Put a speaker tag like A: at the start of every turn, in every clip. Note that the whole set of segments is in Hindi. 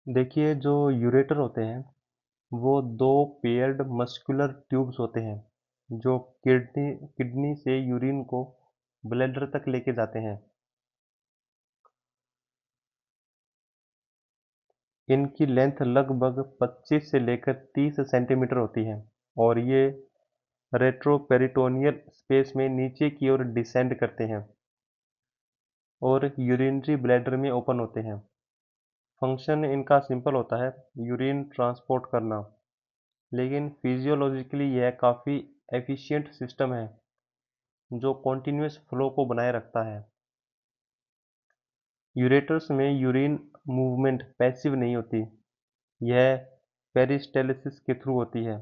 A: देखिए जो यूरेटर होते हैं वो दो पेयर्ड मस्कुलर ट्यूब्स होते हैं जो किडनी किडनी से यूरिन को ब्लैडर तक लेके जाते हैं। इनकी लेंथ लगभग 25 से लेकर 30 सेंटीमीटर होती है और ये रेट्रोपेरिटोनियल स्पेस में नीचे की ओर डिसेंड करते हैं और यूरिनरी ब्लैडर में ओपन होते हैं। फंक्शन इनका सिंपल होता है, यूरिन ट्रांसपोर्ट करना, लेकिन फिजियोलॉजिकली यह काफ़ी एफिशिएंट सिस्टम है जो कॉन्टिन्यूअस फ्लो को बनाए रखता है। यूरेटर्स में यूरिन मूवमेंट पैसिव नहीं होती, यह पेरिस्टेलिसिस के थ्रू होती है।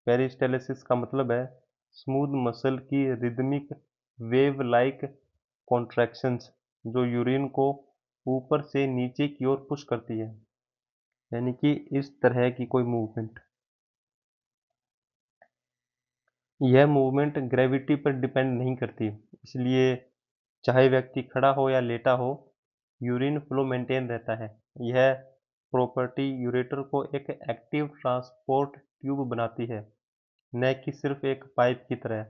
A: पेरिस्टेलिसिस का मतलब है स्मूथ मसल की रिदमिक वेव लाइक कॉन्ट्रैक्शंस जो यूरिन को ऊपर से नीचे की ओर पुश करती है, यानी कि इस तरह की कोई मूवमेंट। यह मूवमेंट ग्रेविटी पर डिपेंड नहीं करती, इसलिए चाहे व्यक्ति खड़ा हो या लेटा हो, यूरिन फ्लो मेंटेन रहता है। यह प्रॉपर्टी यूरेटर को एक एक्टिव ट्रांसपोर्ट ट्यूब बनाती है, न कि सिर्फ एक पाइप की तरह।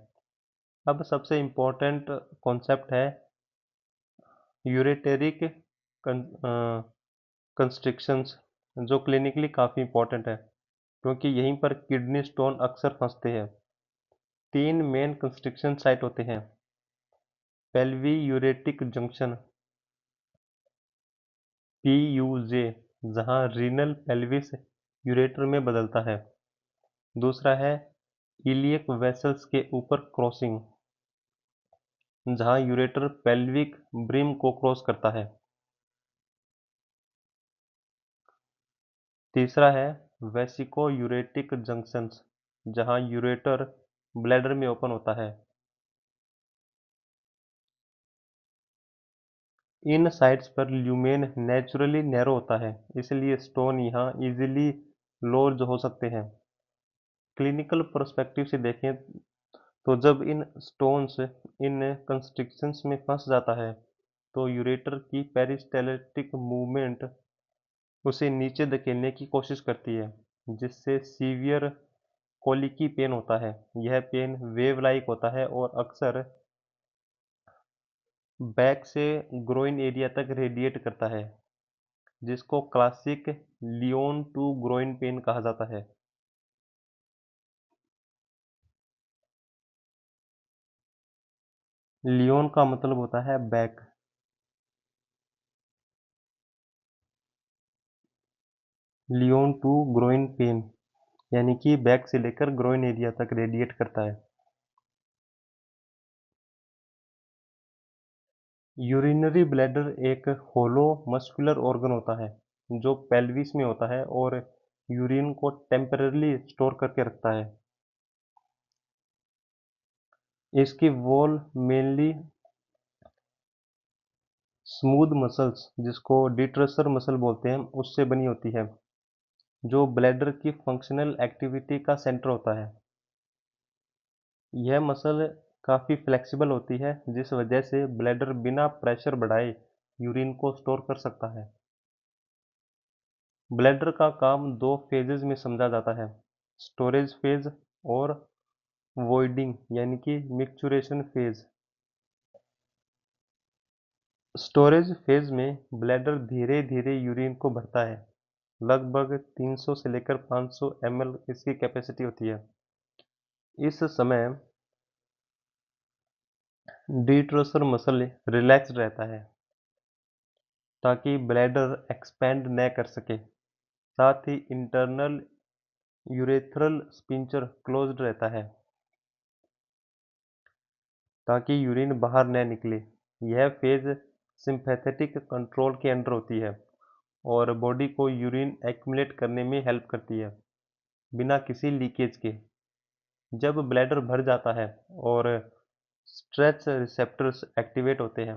A: अब सबसे इम्पोर्टेंट कॉन्सेप्ट है यूरेटेरिक कंस्ट्रिक्शंस, जो क्लिनिकली काफ़ी इम्पोर्टेंट है क्योंकि यहीं पर किडनी स्टोन अक्सर फंसते हैं। तीन मेन कंस्ट्रिक्शन साइट होते हैं। पेल्वी यूरेटिक जंक्शन PUJ, जहाँ रीनल पेल्विस यूरेटर में बदलता है। दूसरा है इलियक वेसल्स के ऊपर क्रॉसिंग, जहाँ यूरेटर पेल्विक ब्रिम को क्रॉस करता है। तीसरा है वेसिको यूरेटिक जंक्शंस, जहाँ यूरेटर ब्लैडर में ओपन होता है। इन साइट्स पर ल्यूमेन नेचुरली नैरो होता है, इसलिए स्टोन यहाँ इजीली लॉज हो सकते हैं। क्लिनिकल पर्सपेक्टिव से देखें तो जब इन स्टोन्स इन कंस्ट्रिक्शंस में फंस जाता है तो यूरेटर की पेरिस्टेलिटिक मूवमेंट उसे नीचे धकेलने की कोशिश करती है, जिससे सीवियर कोलिकी पेन होता है। यह पेन वेव लाइक होता है और अक्सर बैक से ग्रोइन एरिया तक रेडिएट करता है, जिसको classic loin to groin pain कहा जाता है। लियोन का मतलब होता है back. Loin to groin pain यानी कि बैक से लेकर ग्रोइन एरिया तक रेडिएट करता है। यूरिनरी ब्लैडर एक होलो मस्कुलर ऑर्गन होता है जो पेल्विस में होता है और यूरिन को टेम्पररी स्टोर करके रखता है। इसकी वॉल मेनली स्मूथ मसल्स, जिसको डिट्रसर मसल बोलते हैं, उससे बनी होती है, जो ब्लैडर की फंक्शनल एक्टिविटी का सेंटर होता है। यह मसल काफ़ी फ्लेक्सिबल होती है, जिस वजह से ब्लैडर बिना प्रेशर बढ़ाए यूरिन को स्टोर कर सकता है। ब्लैडर का काम दो फेजेज में समझा जाता है, स्टोरेज फेज और वॉइडिंग यानी कि मिक्चुरेशन फेज। स्टोरेज फेज में ब्लैडर धीरे धीरे यूरिन को भरता है, लगभग 300 से लेकर 500 ml इसकी कैपेसिटी होती है। इस समय डिट्रोसर मसल रिलैक्स रहता है ताकि ब्लैडर एक्सपेंड न कर सके। साथ ही इंटरनल यूरेथ्रल स्पिंचर क्लोज्ड रहता है ताकि यूरिन बाहर न निकले। यह फेज सिंपैथेटिक कंट्रोल के अंडर होती है और बॉडी को यूरिन एक्युमुलेट करने में हेल्प करती है बिना किसी लीकेज के। जब ब्लैडर भर जाता है और स्ट्रेच रिसेप्टर्स एक्टिवेट होते हैं,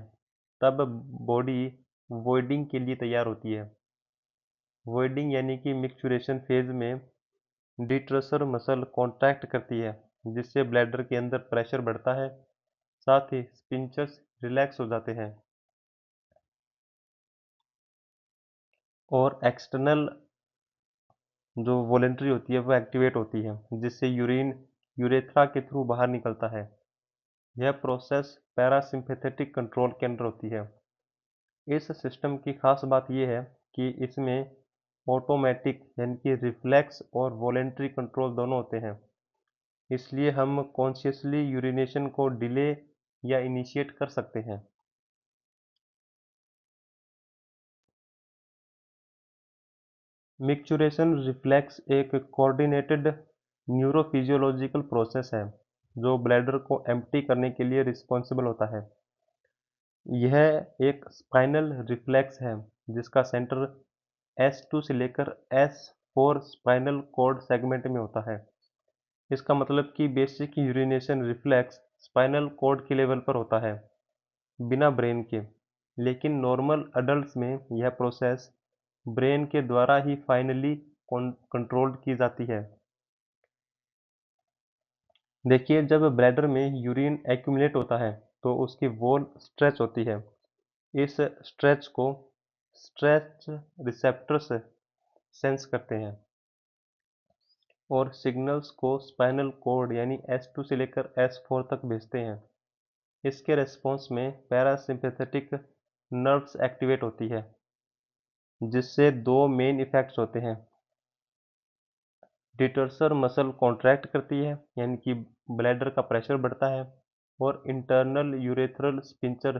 A: तब बॉडी वॉइडिंग के लिए तैयार होती है। वॉइडिंग यानी कि मिक्चुरेशन फेज में डिट्रसर मसल कॉन्ट्रैक्ट करती है, जिससे ब्लैडर के अंदर प्रेशर बढ़ता है, साथ ही स्पिंचर्स रिलैक्स हो जाते हैं और एक्सटर्नल जो वॉलेंट्री होती है वो एक्टिवेट होती है, जिससे यूरिन यूरेथ्रा के थ्रू बाहर निकलता है। यह प्रोसेस पैरासिम्पैथेटिक कंट्रोल के अंडर होती है। इस सिस्टम की खास बात यह है कि इसमें ऑटोमेटिक यानी कि रिफ्लेक्स और वॉलेंट्री कंट्रोल दोनों होते हैं, इसलिए हम कॉन्शियसली यूरिनेशन को डिले या इनिशिएट कर सकते हैं। मिक्चुरेशन रिफ्लेक्स एक कोऑर्डिनेटेड न्यूरोफिजियोलॉजिकल प्रोसेस है जो ब्लैडर को एम्प्टी करने के लिए रिस्पॉन्सिबल होता है। यह एक स्पाइनल रिफ्लेक्स है जिसका सेंटर S2 से लेकर S4 स्पाइनल कॉर्ड सेगमेंट में होता है। इसका मतलब कि basic urination reflex spinal cord के लेवल पर होता है, बिना ब्रेन के। लेकिन नॉर्मल अडल्ट्स में यह प्रोसेस ब्रेन के द्वारा ही फाइनली कंट्रोल्ड की जाती है। देखिए, जब ब्लैडर में यूरिन एक्यूमुलेट होता है तो उसकी वॉल स्ट्रेच होती है। इस स्ट्रेच को स्ट्रेच रिसेप्टर्स सेंस करते हैं और सिग्नल्स को स्पाइनल कॉर्ड यानी S2 से लेकर S4 तक भेजते हैं। इसके रेस्पॉन्स में पैरासिम्पैथेटिक नर्व्स एक्टिवेट होती है, जिससे दो मेन इफेक्ट्स होते हैं। डिटर्सर मसल कॉन्ट्रैक्ट करती है यानी कि ब्लैडर का प्रेशर बढ़ता है, और इंटरनल यूरेथ्रल स्पिंचर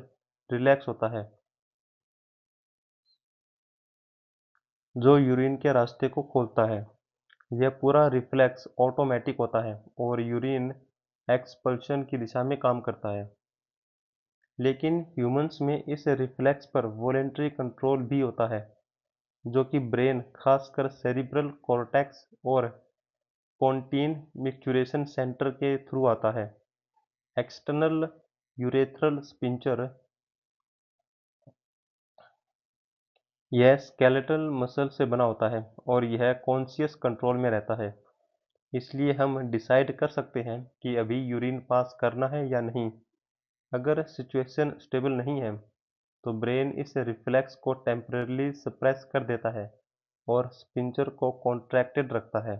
A: रिलैक्स होता है जो यूरिन के रास्ते को खोलता है। यह पूरा रिफ्लेक्स ऑटोमेटिक होता है और यूरिन एक्सपल्शन की दिशा में काम करता है। लेकिन ह्यूमंस में इस रिफ्लेक्स पर वॉलेंटरी कंट्रोल भी होता है, जो कि ब्रेन, खासकर सेरिब्रल कॉर्टेक्स और पोंटीन मिक्चुरेशन सेंटर के थ्रू आता है। एक्सटर्नल यूरेथ्रल स्पिंचर यह स्केलेटल मसल से बना होता है और यह कॉन्शियस कंट्रोल में रहता है, इसलिए हम डिसाइड कर सकते हैं कि अभी यूरिन पास करना है या नहीं। अगर सिचुएशन स्टेबल नहीं है तो ब्रेन इस रिफ्लेक्स को टेम्परेली सप्रेस कर देता है और स्पिंचर को कॉन्ट्रैक्टेड रखता है।